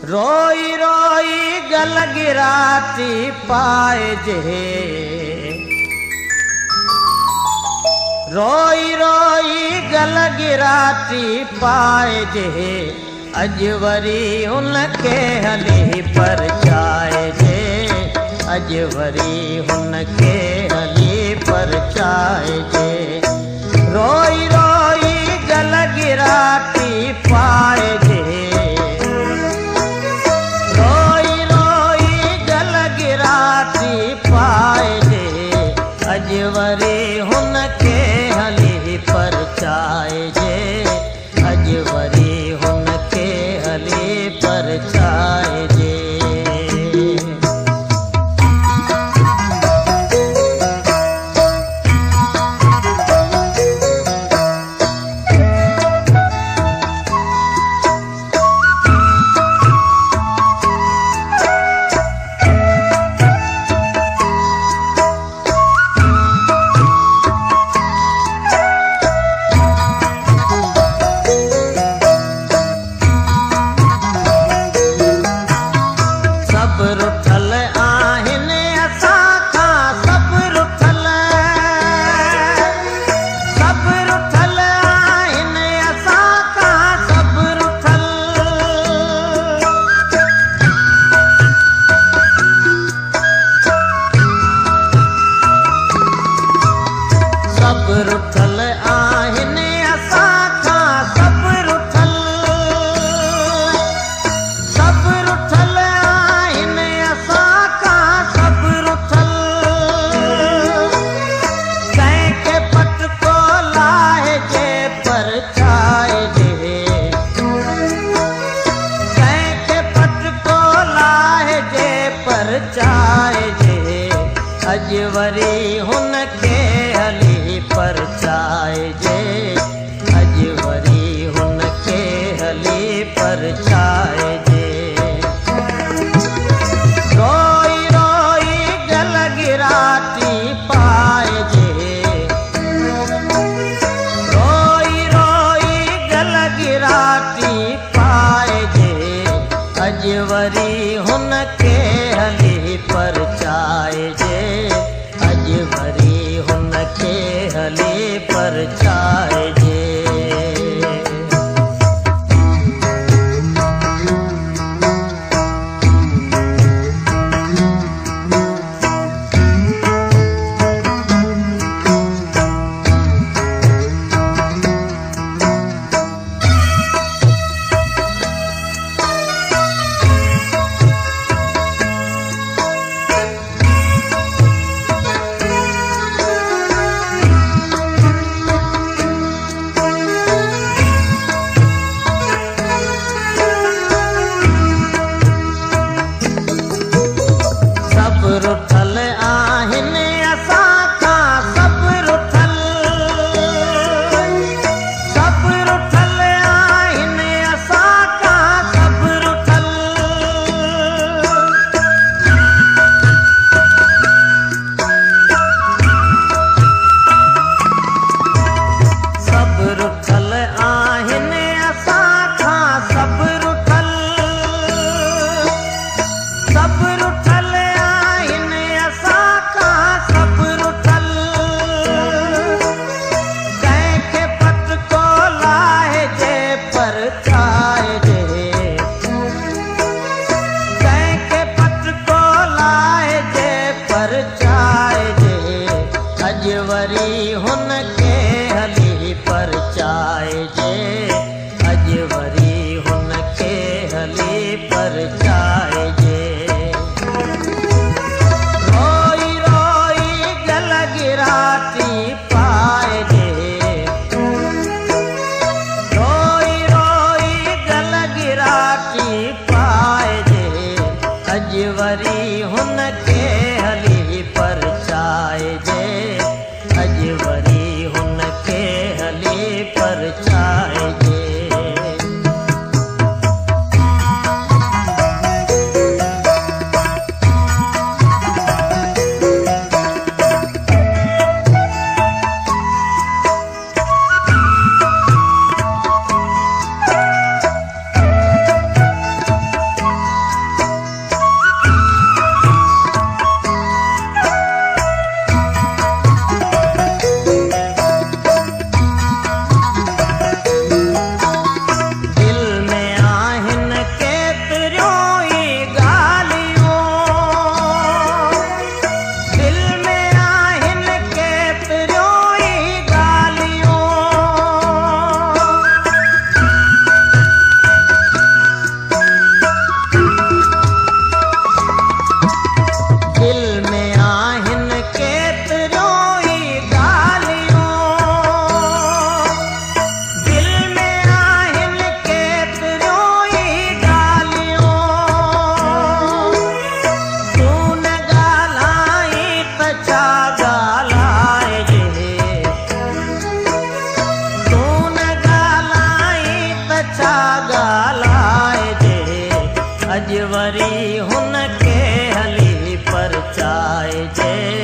रोई रोई गल गिराती पाए जे, रोई रोई गल गिराती पाए जे, अजवरी हुनखे हली परचाए जे, अजवरी हुनखे हली परचाए जे। रोई रोई गल गिराती पाए जे, रोई रोई गल गिराती पाए जे, अजवरी हुनखे हली परचाए जे, अजवरी हुनखे हली परचाए जे। अजवरी हुनखे हली परचाए जे, अजवरी हुनखे हली परचाए जे। रोई रोई गल गिराती पाए जे, रोई रोई गल गिराती पाए जे, अजवरी हुनखे हली परचाए जे, अजवरी हुनखे हली परचाए जे। रुठल आहिनि असां खां सभु रुठल, सभु रुठल आहिनि असां खां सभु रुठल, सभु रुठल आहिनि असां खां सभु रुठल, सभु रुठल अजवरी हुनखे हली परचाए जे, अजवरी हुनखे हली परचाए जे। रोई रोई गल गिराती पाए जे, रोई रोई छा ॻाल्हाइजे, अॼु वरी हुन खे हली परचाइजे।